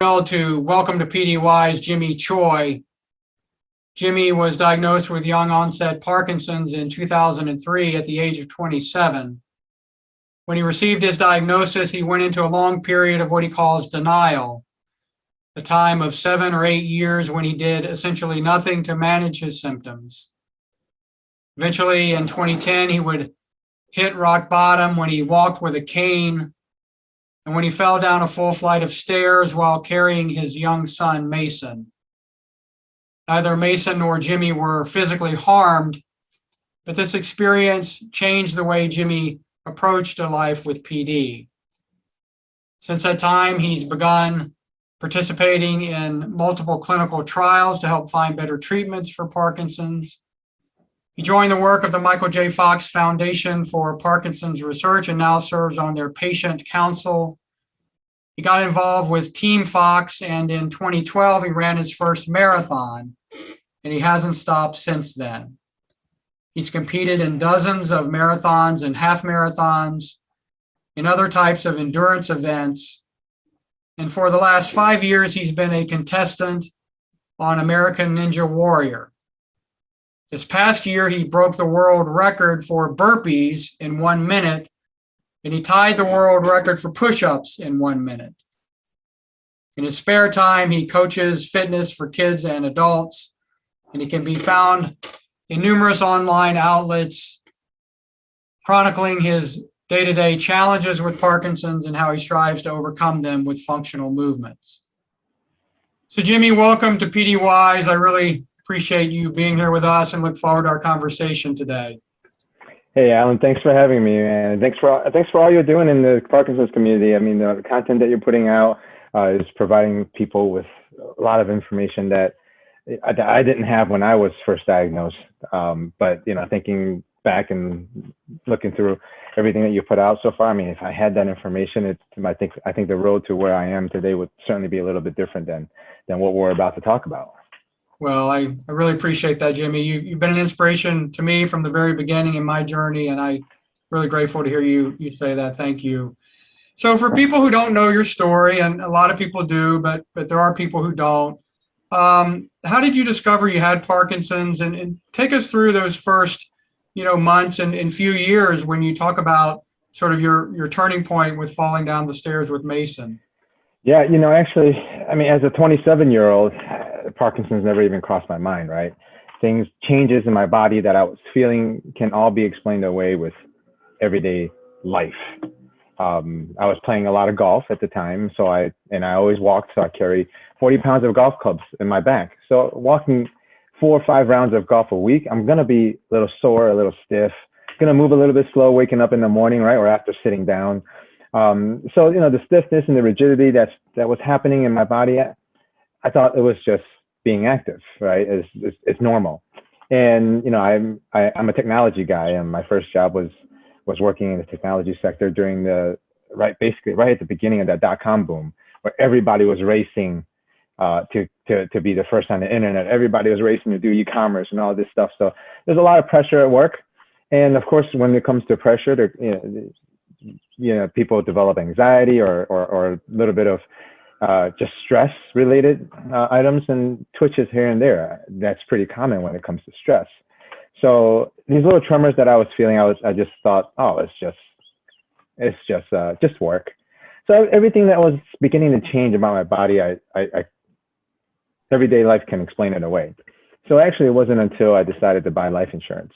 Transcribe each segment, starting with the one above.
thrilled to welcome to PDY's Jimmy Choi. Jimmy was diagnosed with young onset Parkinson's in 2003 at the age of 27. When he received his diagnosis, he went into a long period of what he calls denial, a time of 7 or 8 years when he did essentially nothing to manage his symptoms. Eventually, in 2010, he would hit rock bottom when he walked with a cane and when he fell down a full flight of stairs while carrying his young son, Mason. Neither Mason nor Jimmy were physically harmed, but this experience changed the way Jimmy approached a life with PD. Since that time, he's begun participating in multiple clinical trials to help find better treatments for Parkinson's. He joined the work of the Michael J. Fox Foundation for Parkinson's Research and now serves on their patient council. He got involved with Team Fox, and in 2012, he ran his first marathon, and he hasn't stopped since then. He's competed in dozens of marathons and half marathons and other types of endurance events. And for the last 5 years, he's been a contestant on American Ninja Warrior. This past year, he broke the world record for burpees in 1 minute, and he tied the world record for push-ups in 1 minute. In his spare time, he coaches fitness for kids and adults, and he can be found in numerous online outlets chronicling his day-to-day challenges with Parkinson's and how he strives to overcome them with functional movements. So Jimmy, welcome to PDYs. I really appreciate you being here with us and look forward to our conversation today. Hey, Allan, thanks for having me, man. Thanks for all you're doing in the Parkinson's community. I mean, the content that you're putting out is providing people with a lot of information that I didn't have when I was first diagnosed. But thinking back and looking through everything that you put out so far, I mean, if I had that information, I think the road to where I am today would certainly be a little bit different than what we're about to talk about. Well, I really appreciate that, Jimmy. You've been an inspiration to me from the very beginning in my journey, and I'm really grateful to hear you say that. Thank you. So for people who don't know your story, and a lot of people do, but there are people who don't, how did you discover you had Parkinson's? And take us through those first months and few years when you talk about sort of your turning point with falling down the stairs with Mason. Yeah, actually, I mean, as a 27-year-old, Parkinson's never even crossed my mind, right? Changes in my body that I was feeling can all be explained away with everyday life. I was playing a lot of golf at the time, so I always walked, so I carry 40 pounds of golf clubs in my back. So walking 4 or 5 rounds of golf a week, I'm gonna be a little sore, a little stiff, gonna move a little bit slow waking up in the morning, right, or after sitting down. So the stiffness and the rigidity that was happening in my body, I thought it was just being active, right? It's normal. And I'm a technology guy, and my first job was working in the technology sector during basically right at the beginning of that .com boom, where everybody was racing to be the first on the internet. Everybody was racing to do e-commerce and all this stuff. So there's a lot of pressure at work, and of course, when it comes to pressure, people develop anxiety or a little bit of just stress related items and twitches here and there. That's pretty common when it comes to stress. So these little tremors that I was feeling, I just thought, oh, it's just work. So everything that was beginning to change about my body, everyday life can explain it away. So actually, it wasn't until I decided to buy life insurance.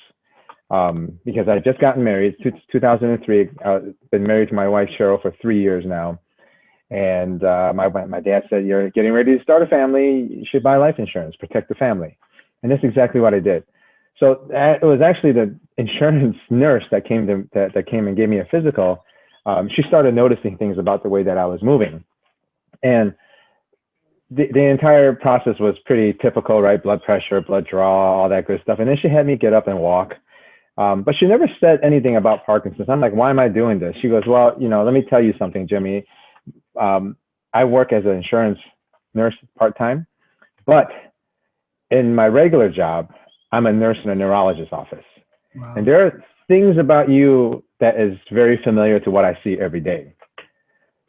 Because I had just gotten married, 2003. I've been married to my wife, Cheryl, for 3 years now. And my dad said, you're getting ready to start a family, you should buy life insurance, protect the family. And that's exactly what I did. So it was actually the insurance nurse that came and gave me a physical. She started noticing things about the way that I was moving. And the entire process was pretty typical, right? Blood pressure, blood draw, all that good stuff. And then she had me get up and walk. But she never said anything about Parkinson's. I'm like, why am I doing this? She goes, well, let me tell you something, Jimmy. I work as an insurance nurse part-time, but in my regular job, I'm a nurse in a neurologist's office. Wow. And there are things about you that is very familiar to what I see every day.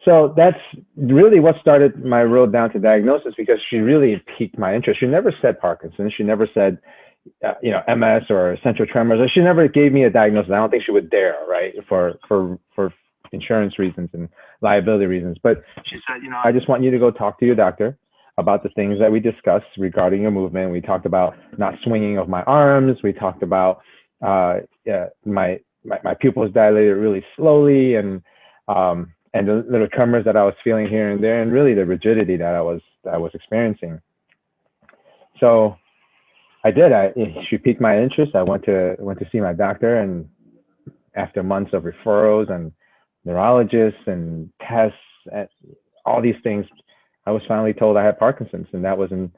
So that's really what started my road down to diagnosis, because she really piqued my interest. She never said Parkinson's. She never said, MS or essential tremors. She never gave me a diagnosis. I don't think she would dare, right? For insurance reasons and liability reasons. But she said, I just want you to go talk to your doctor about the things that we discussed regarding your movement. We talked about not swinging of my arms. We talked about my pupils dilated really slowly, and the little tremors that I was feeling here and there, and really the rigidity that I was experiencing. So I did. She piqued my interest. I went to see my doctor, and after months of referrals and neurologists and tests and all these things, I was finally told I had Parkinson's, and that was in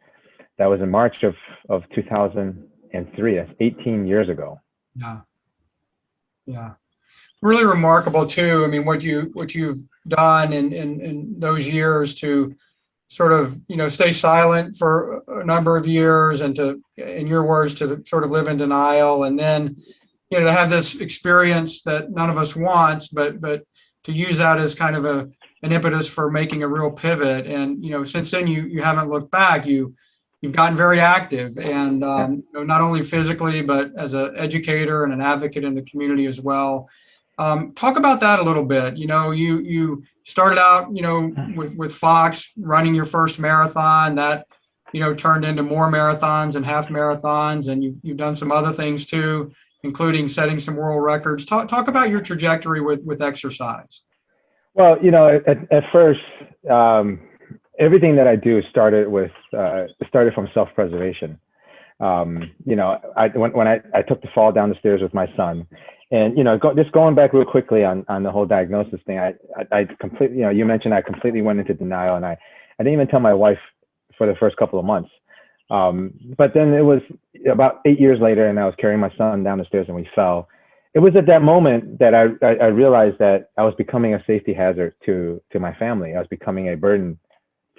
March of 2003. That's 18 years ago. Yeah, yeah, really remarkable too. I mean, what you've done in those years to sort of, stay silent for a number of years, and to, in your words, to sort of live in denial, and then, to have this experience that none of us wants, but to use that as kind of an impetus for making a real pivot. And, since then you haven't looked back. You've gotten very active, and not only physically, but as an educator and an advocate in the community as well. Talk about that a little bit. You started out, with Fox running your first marathon that, turned into more marathons and half marathons, and you've done some other things too, including setting some world records. Talk about your trajectory with exercise. Well, at first, everything that I do started from self-preservation. When I took the fall down the stairs with my son, and just going back real quickly on the whole diagnosis thing, I completely, you mentioned I completely went into denial, and I didn't even tell my wife for the first couple of months. But then it was about 8 years later, and I was carrying my son down the stairs, and we fell. It was at that moment that I realized that I was becoming a safety hazard to my family. I was becoming a burden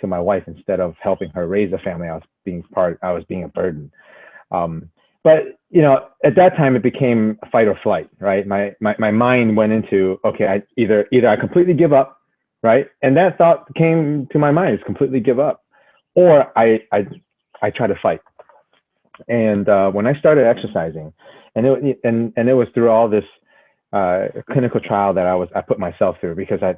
to my wife. Instead of helping her raise a family, I was being a burden. But at that time, it became fight or flight, right? My mind went into, okay, either I completely give up, right? And that thought came to my mind, is completely give up, or I try to fight. And when I started exercising, and it was through all this clinical trial that I put myself through, because I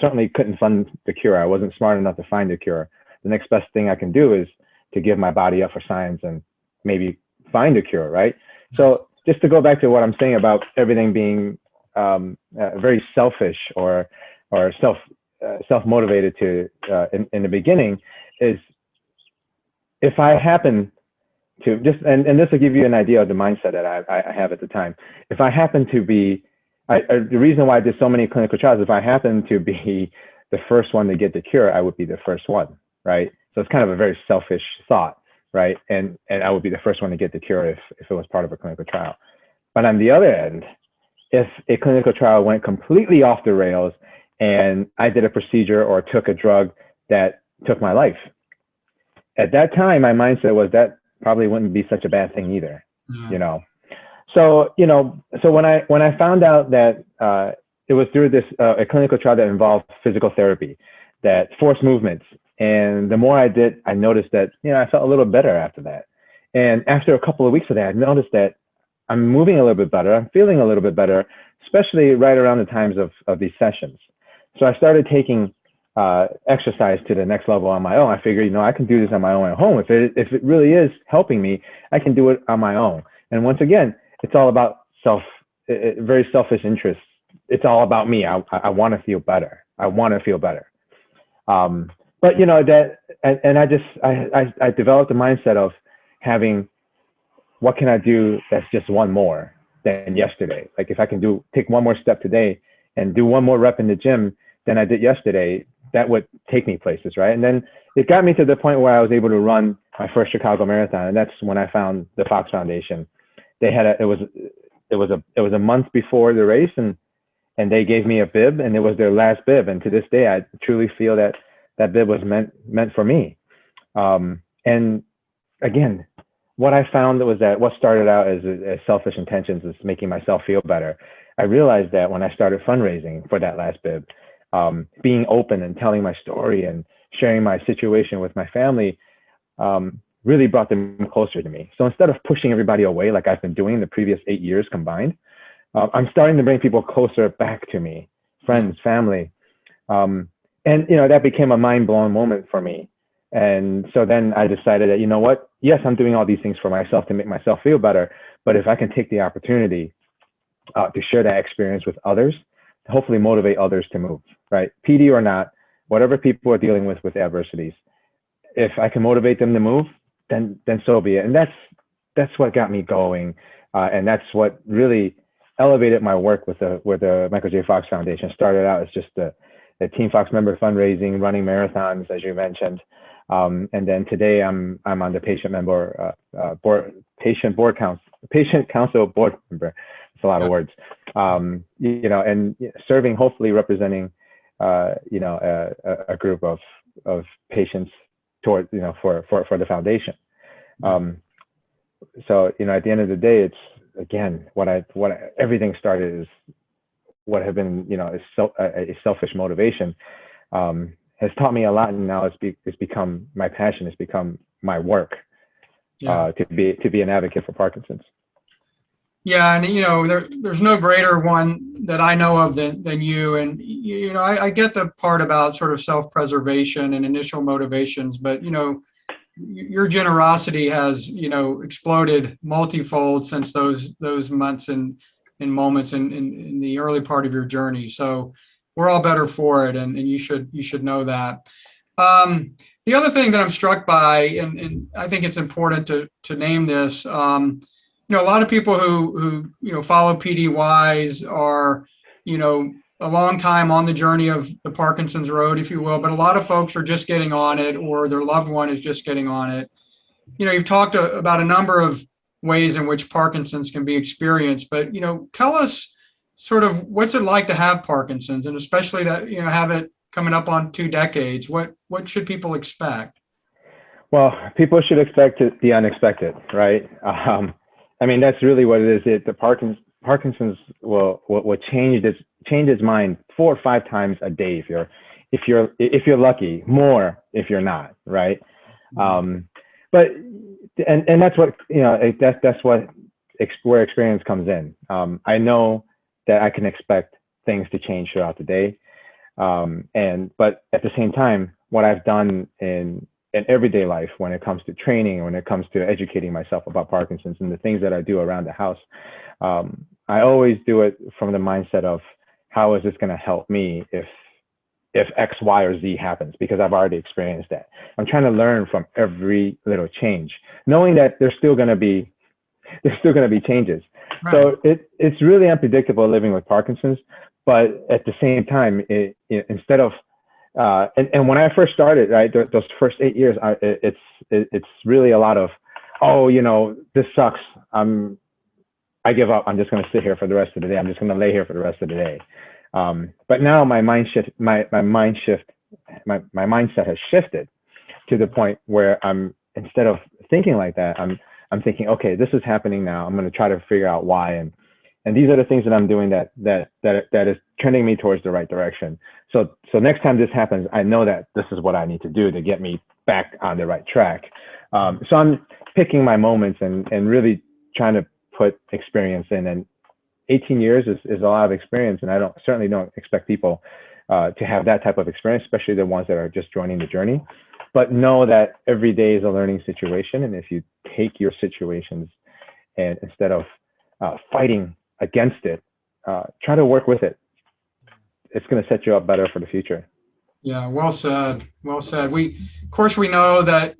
certainly couldn't fund the cure. I wasn't smart enough to find a cure. The next best thing I can do is to give my body up for science and maybe find a cure, right? So just to go back to what I'm saying about everything being very selfish or self-motivated in the beginning, is if I happen to just, and this will give you an idea of the mindset that I have at the time. If I happen to be, the reason why I did so many clinical trials, if I happen to be the first one to get the cure, I would be the first one, right? So it's kind of a very selfish thought, right? And I would be the first one to get the cure if it was part of a clinical trial. But on the other end, if a clinical trial went completely off the rails and I did a procedure or took a drug that took my life, at that time, my mindset was that probably wouldn't be such a bad thing either, So, so when I found out that it was through this a clinical trial that involved physical therapy, that forced movements, and the more I did, I noticed that I felt a little better after that. And after a couple of weeks of that, I noticed that I'm moving a little bit better, I'm feeling a little bit better, especially right around the times of these sessions. So I started taking exercise to the next level on my own. I figured, I can do this on my own at home. If it really is helping me, I can do it on my own. And once again, it's all about very selfish interests. It's all about me. I want to feel better. I want to feel better. But that, and I developed a mindset of having, what can I do that's just one more than yesterday? Like if I can take one more step today and do one more rep in the gym than I did yesterday, that would take me places, right? And then it got me to the point where I was able to run my first Chicago Marathon, and that's when I found the Fox Foundation. They had it was a month before the race, and they gave me a bib, and it was their last bib. And to this day, I truly feel that bib was meant for me. And again, what I found was that what started out as selfish intentions is making myself feel better. I realized that when I started fundraising for that last bib, being open and telling my story and sharing my situation with my family really brought them closer to me. So instead of pushing everybody away like I've been doing the previous 8 years combined, I'm starting to bring people closer back to me, friends, family. And, that became a mind-blowing moment for me. And so then I decided that, you know what, yes, I'm doing all these things for myself to make myself feel better. But if I can take the opportunity to share that experience with others, to hopefully motivate others to move, right? PD or not, whatever people are dealing with adversities, if I can motivate them to move, then so be it. And that's what got me going. And that's what really elevated my work with the Michael J. Fox Foundation. Started out as just a Team Fox member fundraising, running marathons, as you mentioned. And then today I'm on the patient council board member. It's a lot of words, and serving, hopefully representing, a group of patients toward, for the foundation. So, at the end of the day, it's, again, everything started is what have been, a selfish motivation, has taught me a lot. And now it's become my passion. It's become my work, to be an advocate for Parkinson's. Yeah, and there's no greater one that I know of than you. And I get the part about sort of self-preservation and initial motivations, but your generosity has exploded multifold since those months and moments in the early part of your journey. So we're all better for it, and you should know that. The other thing that I'm struck by, and I think it's important to name this. A lot of people who follow PDYs are a long time on the journey of the Parkinson's road, if you will, but a lot of folks are just getting on it, or their loved one is just getting on it. You've talked about a number of ways in which Parkinson's can be experienced, but tell us sort of what's it like to have Parkinson's, and especially to have it coming up on 2 decades. What should people expect? Well, people should expect the unexpected, right? That's really what it is. The Parkinson's will change its mind 4 or 5 times a day if you're lucky, more if you're not, right? But that's what that's what where experience comes in. I know that I can expect things to change throughout the day, but at the same time, what I've done in everyday life, when it comes to training, when it comes to educating myself about Parkinson's and the things that I do around the house, I always do it from the mindset of, how is this going to help me if X, Y, or Z happens? Because I've already experienced that. I'm trying to learn from every little change, knowing that there's still going to be changes. Right. So it's really unpredictable living with Parkinson's, but at the same time, instead of and when I first started, right, those first 8 years, it's really a lot of, this sucks. I give up. I'm just going to sit here for the rest of the day. I'm just going to lay here for the rest of the day. But now my mindset has shifted to the point where instead of thinking like that, I'm thinking, okay, this is happening now. I'm going to try to figure out why, and these are the things that I'm doing that is trending me towards the right direction. So next time this happens, I know that this is what I need to do to get me back on the right track. So I'm picking my moments and really trying to put experience in. And 18 years is a lot of experience, and I certainly don't expect people to have that type of experience, especially the ones that are just joining the journey. But know that every day is a learning situation, and if you take your situations and instead of fighting against it, try to work with it. It's going to set you up better for the future. Yeah, well said. Well said. We know that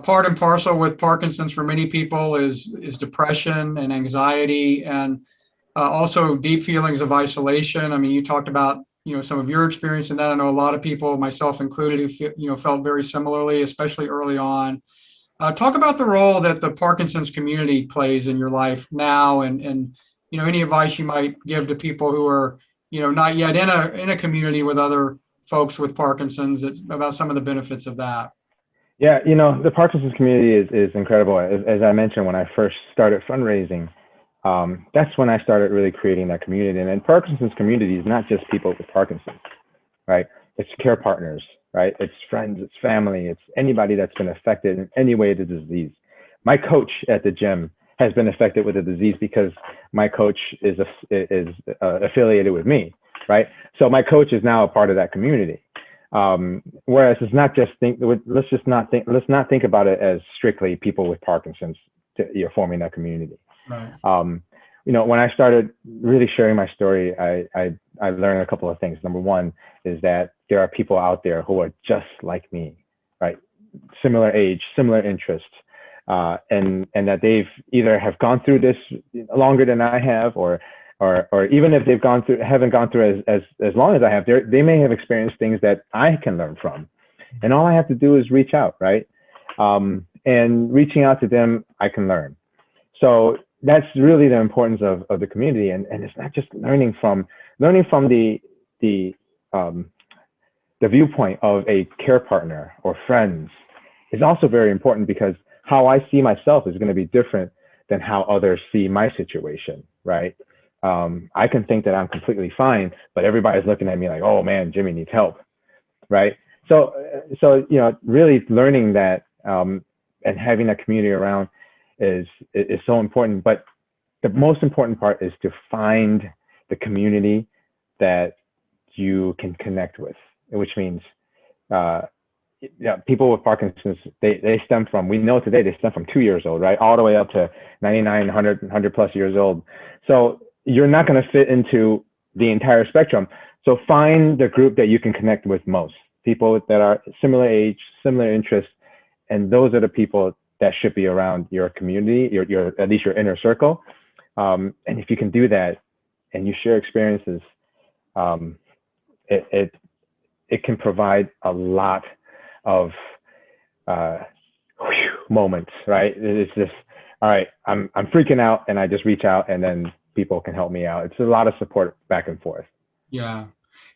part and parcel with Parkinson's for many people is depression and anxiety, and also deep feelings of isolation. I mean, you talked about some of your experience in that. I know a lot of people, myself included, who felt very similarly, especially early on. Talk about the role that the Parkinson's community plays in your life now, and any advice you might give to people who are not yet in a community with other folks with Parkinson's, about some of the benefits of that. Yeah, the Parkinson's community is incredible. As I mentioned, when I first started fundraising, that's when I started really creating that community. And then Parkinson's community is not just people with Parkinson's, right? It's care partners, right? It's friends, it's family, it's anybody that's been affected in any way with the disease. My coach at the gym has been affected with the disease because my coach is affiliated with me, right? So my coach is now a part of that community. Whereas it's not just let's not think about it as strictly people with Parkinson's forming that community. Right. When I started really sharing my story, I learned a couple of things. Number one is that there are people out there who are just like me, right? Similar age, similar interests, and that they've either have gone through this longer than I have, or even if haven't gone through as long as I have, they may have experienced things that I can learn from. And all I have to do is reach out, right? And reaching out to them, I can learn. So that's really the importance of the community. And it's not just learning from the viewpoint of a care partner or friends is also very important, because how I see myself is going to be different than how others see my situation, right? I can think that I'm completely fine, but everybody's looking at me like, oh man, Jimmy needs help, right? So really learning that and having that community around is so important. But the most important part is to find the community that you can connect with, which means people with Parkinson's, they stem from, we know today they stem from 2 years old, right? All the way up to 99, 100 plus years old. So you're not going to fit into the entire spectrum. So find the group that you can connect with most, people that are similar age, similar interests, and those are the people that should be around your community, your at least your inner circle. And if you can do that and you share experiences, it can provide a lot of moments, right? It's just, all right, I'm freaking out, and I just reach out, and then people can help me out. It's a lot of support back and forth. Yeah.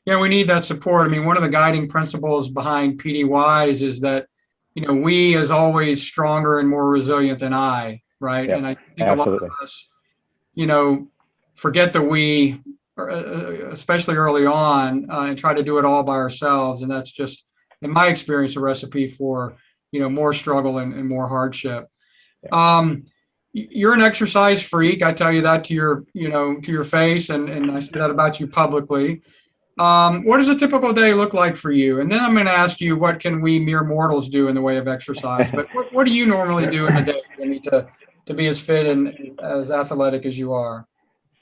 Yeah, we need that support. I mean, one of the guiding principles behind PDYs is that, we is always stronger and more resilient than I, right? Yeah, and I think absolutely. A lot of us, forget the we, especially early on, and try to do it all by ourselves. And that's just, in my experience, a recipe for, more struggle and more hardship. Yeah. You're an exercise freak. I tell you that to your face, and I say that about you publicly. What does a typical day look like for you? And then I'm going to ask you, what can we mere mortals do in the way of exercise? But what do you normally do in a day, Jimmy, to be as fit and as athletic as you are?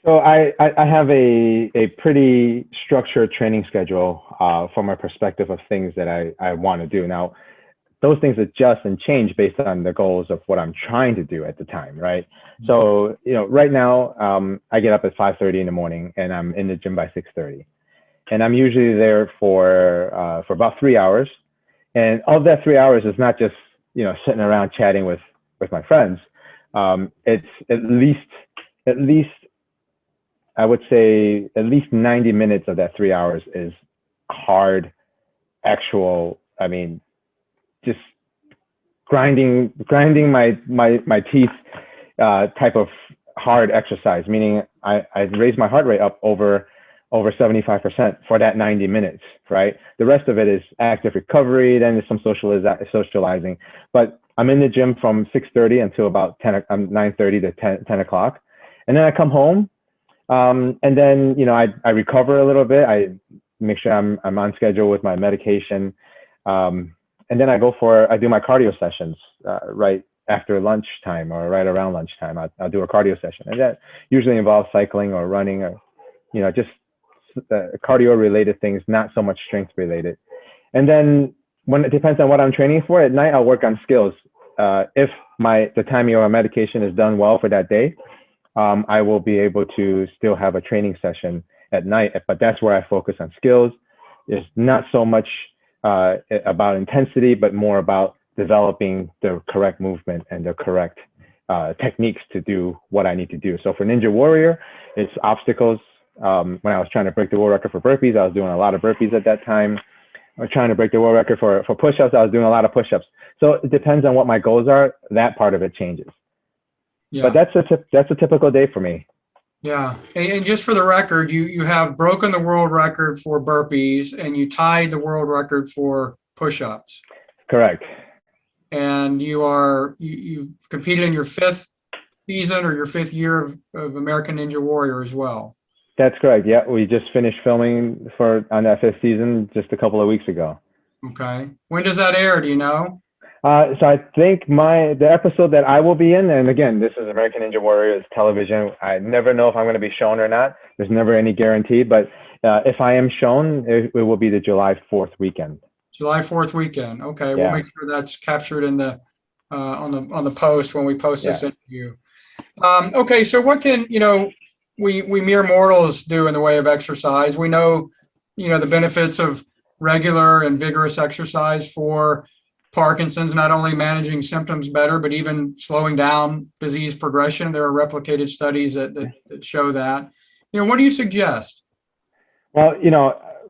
So I have a pretty structured training schedule from a perspective of things that I want to do. Now, those things adjust and change based on the goals of what I'm trying to do at the time, right? Mm-hmm. So, right now, I get up at 5:30 in the morning, and I'm in the gym by 6:30. And I'm usually there for about 3 hours. And of that 3 hours is not just, sitting around chatting with my friends. It's at least, I would say at least 90 minutes of that 3 hours is hard, actual, just grinding my teeth type of hard exercise, meaning I raise my heart rate up over 75% for that 90 minutes, right? The rest of it is active recovery, then there's some socializing. But I'm in the gym from 6:30 until about 9:30 to 10 o'clock. And then I come home, and then, I recover a little bit. I make sure I'm on schedule with my medication. And then I do my cardio sessions right after lunchtime or right around lunchtime. I'll do a cardio session. And that usually involves cycling or running or, just cardio related things, not so much strength related. And then when it depends on what I'm training for, at night, I'll work on skills. If the timing of my medication is done well for that day, I will be able to still have a training session at night, but that's where I focus on skills. It's not so much about intensity, but more about developing the correct movement and the correct techniques to do what I need to do. So for Ninja Warrior, it's obstacles. When I was trying to break the world record for burpees, I was doing a lot of burpees at that time. I was trying to break the world record for push-ups. I was doing a lot of push-ups. So it depends on what my goals are. That part of it changes. Yeah. But that's a typical day for me. Yeah. And just for the record, you have broken the world record for burpees and you tied the world record for push-ups. Correct. And you've competed in your fifth season or your fifth year of American Ninja Warrior as well. That's correct. Yeah, we just finished filming on that fifth season just a couple of weeks ago. Okay. When does that air? Do you know? So I think the episode that I will be in, and again, this is American Ninja Warriors television. I never know if I'm going to be shown or not. There's never any guarantee, but if I am shown, it will be the July 4th weekend. July 4th weekend. Okay. Yeah. We'll make sure that's captured in the on the post when we post this interview. Okay. So what can, we mere mortals do in the way of exercise? We know, the benefits of regular and vigorous exercise for Parkinson's, not only managing symptoms better, but even slowing down disease progression. There are replicated studies that show that. What do you suggest? Well,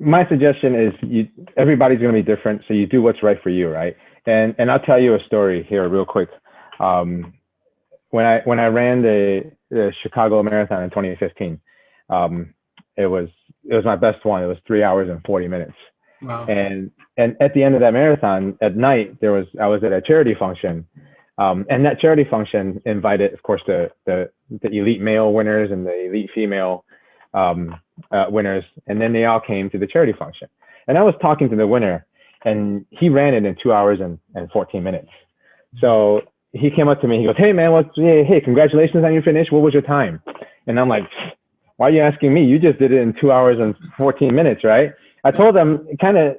my suggestion is everybody's going to be different, so you do what's right for you, right? And I'll tell you a story here real quick. When I ran the Chicago Marathon in 2015, it was my best one. It was 3 hours and 40 minutes. Wow. And at the end of that marathon at night, I was at a charity function, and that charity function invited, of course, the elite male winners and the elite female winners, and then they all came to the charity function. And I was talking to the winner, and he ran it in 2 hours and 14 minutes. So he came up to me. He goes, "Hey man, hey, congratulations on your finish. What was your time?" And I'm like, "Why are you asking me? You just did it in 2 hours and 14 minutes, right?" I told him kind of,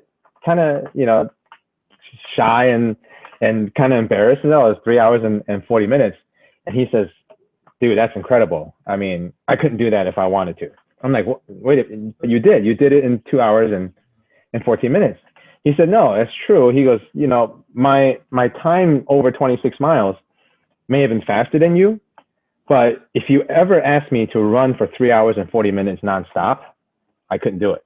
shy and kind of embarrassed. No, it was 3 hours and 40 minutes. And he says, "Dude, that's incredible. I mean, I couldn't do that if I wanted to." I'm like, "Wait, you did it in 2 hours and 14 minutes." He said, "No, that's true." He goes, my time over 26 miles may have been faster than you, but if you ever asked me to run for 3 hours and 40 minutes nonstop, I couldn't do it.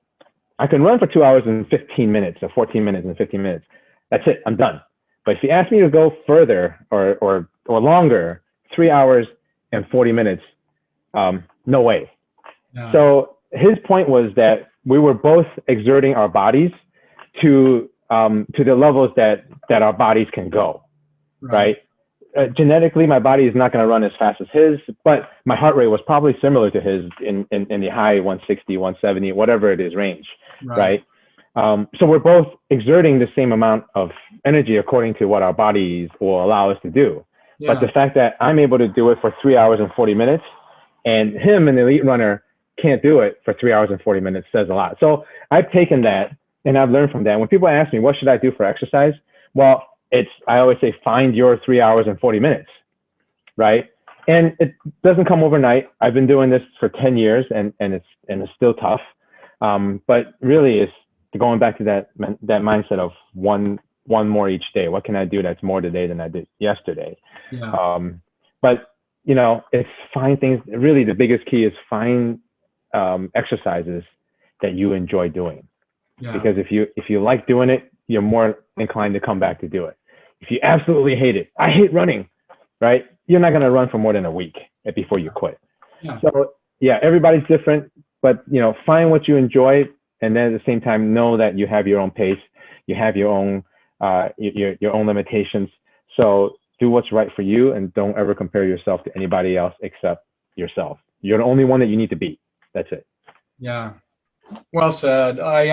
I can run for 2 hours and 15 minutes or 14 minutes and 15 minutes. That's it. I'm done. But if you ask me to go further or longer, 3 hours and 40 minutes, no way. Yeah. So his point was that we were both exerting our bodies to the levels that our bodies can go, right? Genetically, my body is not going to run as fast as his, but my heart rate was probably similar to his in the high 160, 170, whatever it is range, right? So we're both exerting the same amount of energy according to what our bodies will allow us to do. Yeah. But the fact that I'm able to do it for 3 hours and 40 minutes and him, an elite runner, can't do it for 3 hours and 40 minutes says a lot. So I've taken that and I've learned from that. When people ask me, what should I do for exercise? Well, I always say, find your 3 hours and 40 minutes, right? And it doesn't come overnight. I've been doing this for 10 years and it's still tough. But really it's going back to that mindset of one more each day. What can I do that's more today than I did yesterday? Yeah. But it's find things. Really, the biggest key is find exercises that you enjoy doing. Yeah. Because if you like doing it, you're more inclined to come back to do it. If you absolutely hate it, I hate running, right? You're not going to run for more than a week before you quit. Yeah. So yeah, everybody's different, but find what you enjoy, and then at the same time know that you have your own pace, you have your own limitations. So do what's right for you, and don't ever compare yourself to anybody else except yourself. You're the only one that you need to beat. That's it. Yeah. Well said. I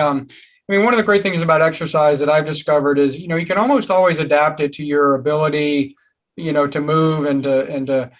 mean, one of the great things about exercise that I've discovered is, you can almost always adapt it to your ability, to move and to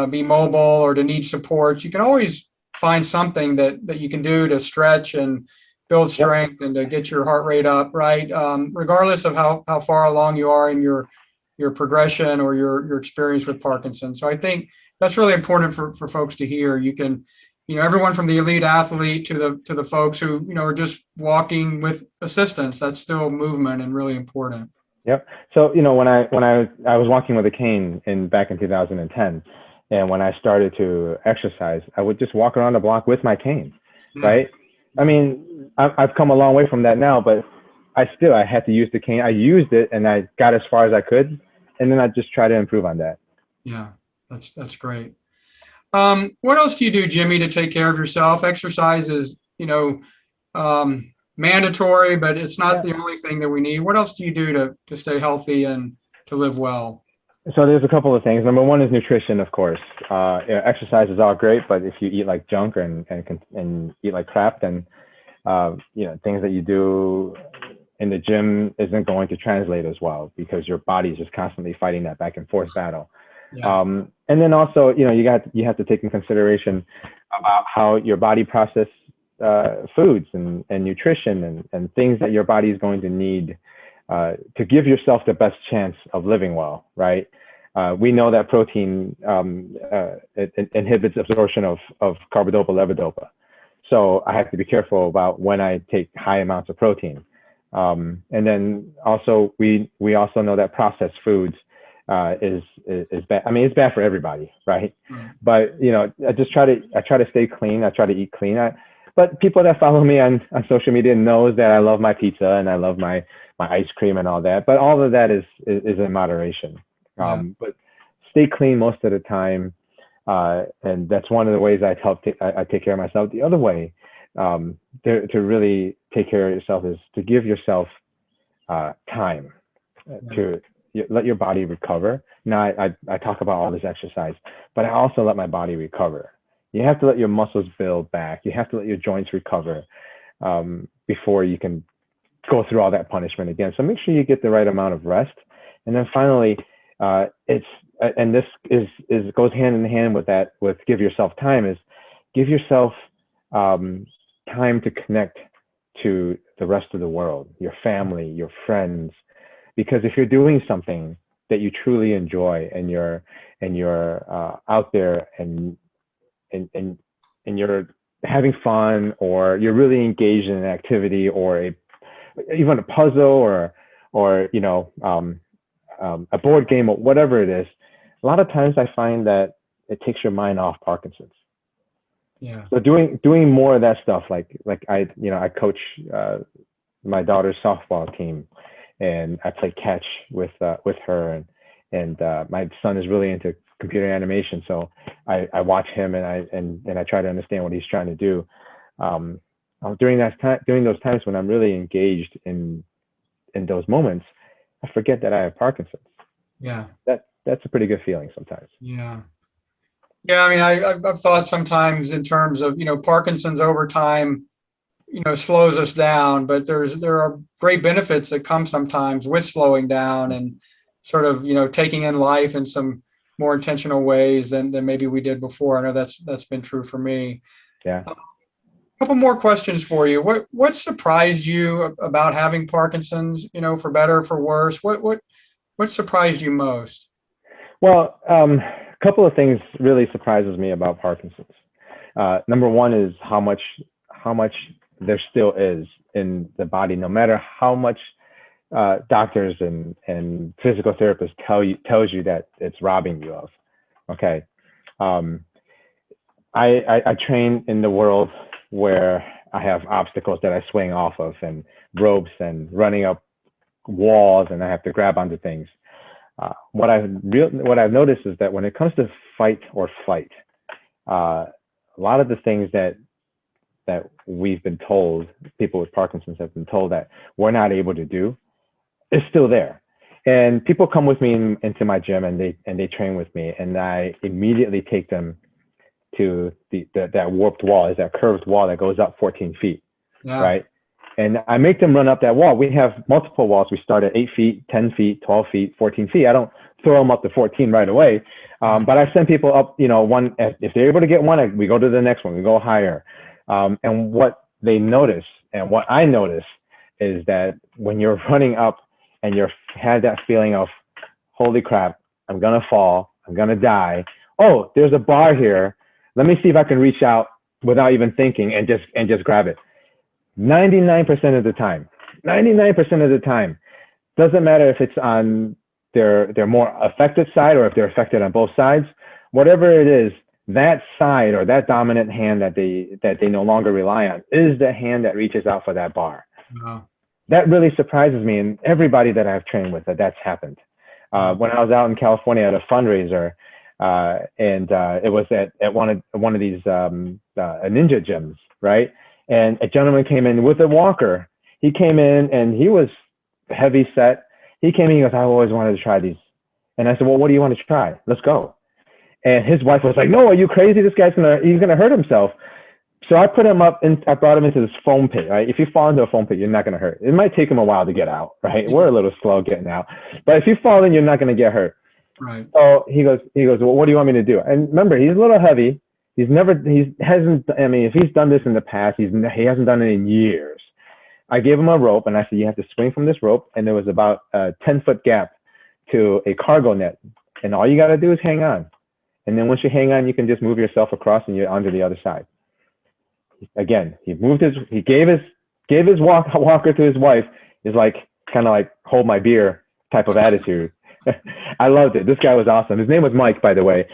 be mobile or to need support. You can always find something that you can do to stretch and build strength. Yep. And to get your heart rate up, right? Regardless of how far along you are in your progression or your experience with Parkinson's. So I think that's really important for folks to hear. You can, everyone from the elite athlete to the folks who, are just walking with assistance, that's still movement and really important. Yep. So, when I was walking with a cane back in 2010, and when I started to exercise, I would just walk around the block with my cane, right? I mean, I've come a long way from that now, but I had to use the cane. I used it and I got as far as I could, and then I just try to improve on that. Yeah. That's great. What else do you do, Jimmy, to take care of yourself? Exercise is, mandatory, but it's not Yeah. the only thing that we need. What else do you do to stay healthy and to live well? So there's a couple of things. Number one is nutrition, of course. Exercise is all great, but if you eat like junk and eat like crap, then things that you do in the gym isn't going to translate as well because your body is just constantly fighting that back and forth battle. Yeah. And then also, you have to take in consideration about how your body process foods and nutrition and things that your body is going to need to give yourself the best chance of living well, right? We know that protein it inhibits absorption of carbidopa levodopa. So I have to be careful about when I take high amounts of protein. And then also we also know that processed foods is bad. I mean, it's bad for everybody, right? Right. But I try to stay clean. I try to eat clean. But people that follow me on social media knows that I love my pizza and I love my ice cream and all that. But all of that is in moderation. Yeah. But stay clean most of the time, and that's one of the ways I take care of myself. The other way to really take care of yourself is to give yourself time to let your body recover. Now, I talk about all this exercise, but I also let my body recover. You have to let your muscles build back. You have to let your joints recover before you can go through all that punishment again. So make sure you get the right amount of rest. And then finally, and this goes hand in hand with that, with give yourself time, is give yourself time to connect to the rest of the world, your family, your friends. Because if you're doing something that you truly enjoy and you're out there and you're having fun, or you're really engaged in an activity, or even a puzzle, or a board game, or whatever it is, a lot of times I find that it takes your mind off Parkinson's. Yeah. So doing more of that stuff, like I coach my daughter's softball team, and I play catch with her, and my son is really into computer animation, so I watch him and I try to understand what he's trying to do. During those times when I'm really engaged in those moments, I forget that I have Parkinson's. Yeah. That's a pretty good feeling sometimes. Yeah. Yeah. I mean, I've thought sometimes in terms of, Parkinson's over time, slows us down, but there are great benefits that come sometimes with slowing down and sort of, taking in life in some more intentional ways than maybe we did before. I know that's been true for me. Yeah. A couple more questions for you. What surprised you about having Parkinson's, for better or for worse? What surprised you most? Well, a couple of things really surprises me about Parkinson's. Number one is how much there still is in the body, no matter how much doctors and physical therapists tells you that it's robbing you of. Okay. I train in the world where I have obstacles that I swing off of, and ropes, and running up walls, and I have to grab onto things. What I've noticed is that when it comes to fight or flight, a lot of the things that we've been told, people with Parkinson's have been told that we're not able to do, is still there. And people come with me into my gym, and they train with me, and I immediately take them to that warped wall, is that curved wall that goes up 14 feet, Yeah. right? And I make them run up that wall. We have multiple walls. We start at 8 feet, 10 feet, 12 feet, 14 feet. I don't throw them up to 14 right away. But I send people up, one, if they're able to get one, we go to the next one, we go higher. And what they notice, and what I notice, is that when you're running up and you have that feeling of, holy crap, I'm going to fall, I'm going to die. Oh, there's a bar here. Let me see if I can reach out without even thinking and just grab it. 99% of the time, doesn't matter if it's on their more affected side or if they're affected on both sides, whatever it is, that side or that dominant hand that they no longer rely on is the hand that reaches out for that bar. Wow. That really surprises me, and everybody that I've trained with, that's happened. When I was out in California at a fundraiser, And it was at one of these ninja gyms, right? And a gentleman came in with a walker. He came in and he was heavy set. He came in, he goes, I always wanted to try these. And I said, well, what do you want to try? Let's go. And his wife was like, no, are you crazy? This guy's he's gonna hurt himself. So I put him up and I brought him into this foam pit, right? If you fall into a foam pit, you're not gonna hurt. It might take him a while to get out, right? We're a little slow getting out. But if you fall in, you're not gonna get hurt. Right. So he goes, well, what do you want me to do? And remember, he's a little heavy. He hasn't, I mean, if he's done this in the past, he hasn't done it in years. I gave him a rope and I said, you have to swing from this rope. And there was about a 10-foot gap to a cargo net. And all you got to do is hang on. And then once you hang on, you can just move yourself across and you're onto the other side. Again, he gave his walker to his wife. Is like, kind of like hold my beer type of attitude. I loved it. This guy was awesome. His name was Mike, by the way.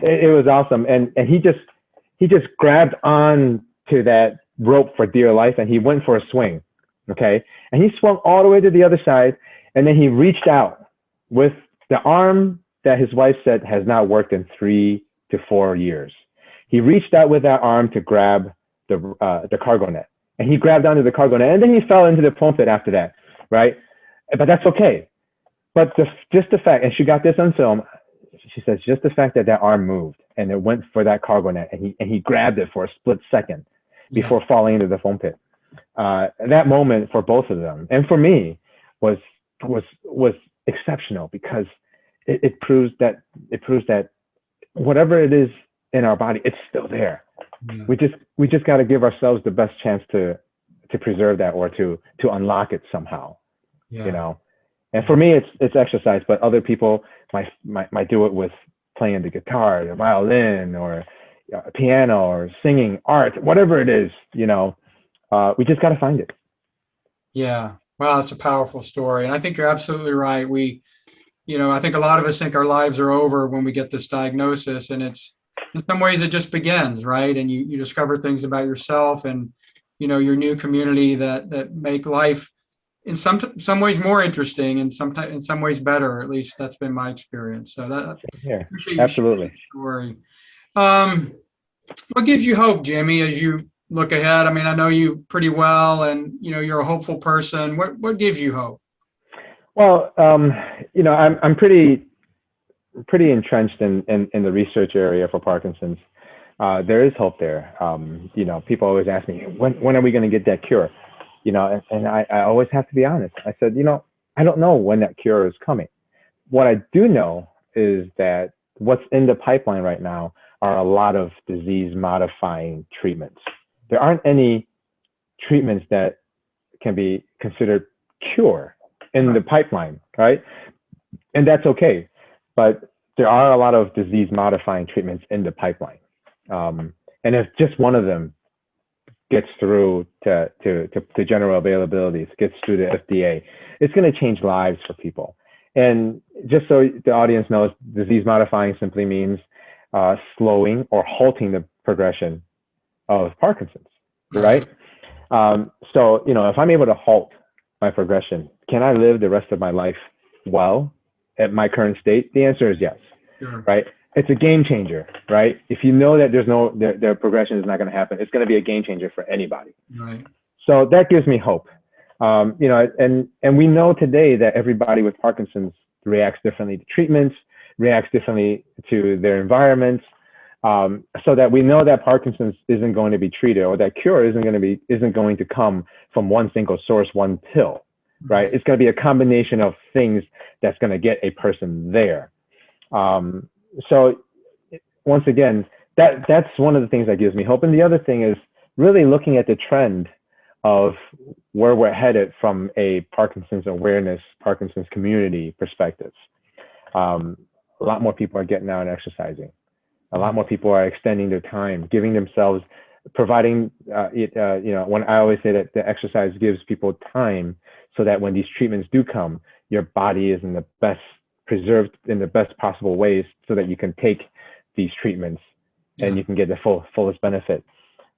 It was awesome. And he just grabbed on to that rope for dear life and he went for a swing. Okay. And he swung all the way to the other side. And then he reached out with the arm that his wife said has not worked in 3 to 4 years. He reached out with that arm to grab the cargo net. And he grabbed onto the cargo net and then he fell into the foam pit after that. Right. But that's okay. But just the fact, and she got this on film, she says, just the fact that that arm moved and it went for that cargo net and he grabbed it for a split second before falling into the foam pit. That moment for both of them and for me was exceptional because it proves that whatever it is in our body, it's still there. Yeah. We just got to give ourselves the best chance to preserve that or to unlock it somehow. Yeah. You know. And for me, it's exercise, but other people might do it with playing the guitar, the violin, or piano, or singing, art, whatever it is. You know, we just got to find it. Yeah, wow, it's a powerful story, and I think you're absolutely right. I think a lot of us think our lives are over when we get this diagnosis, and it's in some ways it just begins, right? And you discover things about yourself and your new community that make life in some ways more interesting and sometimes in some ways better. At least that's been my experience. So that appreciate you absolutely sharing the story. What gives you hope, Jimmy, as you look ahead? I mean, I know you pretty well, and you're a hopeful person. What gives you hope? Well, I'm pretty entrenched in the research area for Parkinson's. There is hope there. People always ask me, when are we going to get that cure? And I always have to be honest. I said, I don't know when that cure is coming. What I do know is that what's in the pipeline right now are a lot of disease modifying treatments. There aren't any treatments that can be considered cure in the pipeline, right? And that's okay. But there are a lot of disease modifying treatments in the pipeline. And if just one of them gets through to general availability, gets through the FDA, it's going to change lives for people. And just so the audience knows, disease modifying simply means slowing or halting the progression of Parkinson's, right? So, if I'm able to halt my progression, can I live the rest of my life well at my current state? The answer is yes, sure. Right? It's a game changer, right? If you know that their progression is not going to happen, it's going to be a game changer for anybody. Right. So that gives me hope. And we know today that everybody with Parkinson's reacts differently to treatments, reacts differently to their environments, so that we know that Parkinson's isn't going to be treated, or that cure isn't going to come from one single source, one pill, right? It's going to be a combination of things that's going to get a person there. So once again, that's one of the things that gives me hope. And the other thing is really looking at the trend of where we're headed from a Parkinson's awareness, Parkinson's community perspective. A lot more people are getting out and exercising. A lot more people are extending their time, giving themselves, providing, when I always say that the exercise gives people time so that when these treatments do come, your body is in the best preserved in the best possible ways so that you can take these treatments and you can get the fullest benefit.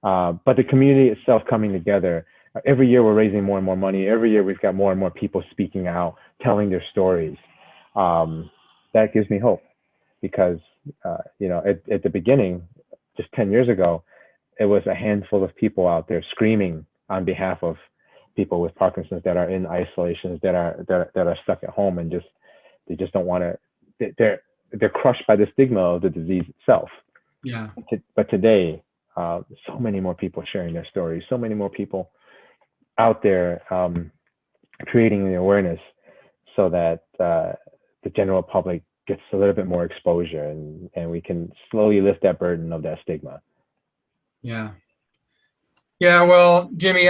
But the community itself coming together, every year we're raising more and more money. Every year we've got more and more people speaking out, telling their stories. That gives me hope. because, at the beginning, just 10 years ago, it was a handful of people out there screaming on behalf of people with Parkinson's that are in isolations, that are stuck at home, and they just don't want to. They're crushed by the stigma of the disease itself. Yeah. But today, so many more people sharing their stories, so many more people out there creating the awareness, so that the general public gets a little bit more exposure, and we can slowly lift that burden of that stigma. Yeah. Yeah, well, Jimmy,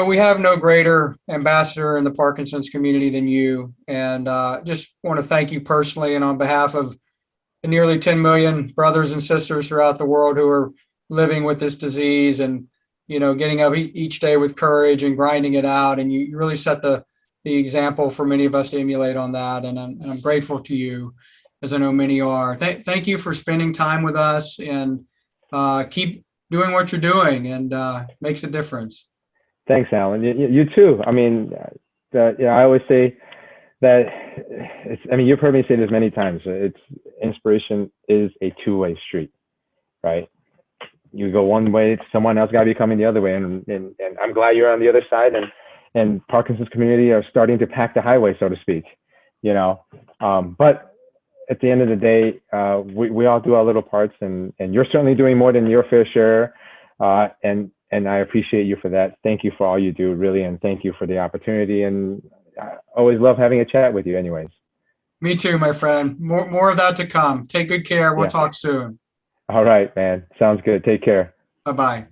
we have no greater ambassador in the Parkinson's community than you, and just want to thank you personally and on behalf of the nearly 10 million brothers and sisters throughout the world who are living with this disease, and getting up each day with courage and grinding it out. And you really set the example for many of us to emulate on that. And I'm grateful to you, as I know many are. Thank you for spending time with us, and keep doing what you're doing, and makes a difference. Thanks, Allan. You too. I mean, I always say that you've heard me say this many times. Inspiration is a two-way street, right? You go one way, someone else got to be coming the other way, and I'm glad you're on the other side, and Parkinson's community are starting to pack the highway, so to speak, but at the end of the day, we all do our little parts, and you're certainly doing more than your fair share, and I appreciate you for that. Thank you for all you do, really, and thank you for the opportunity, and I always love having a chat with you anyways. Me too, my friend. More of that to come. Take good care. We'll Yeah. talk soon. All right, man. Sounds good. Take care. Bye-bye.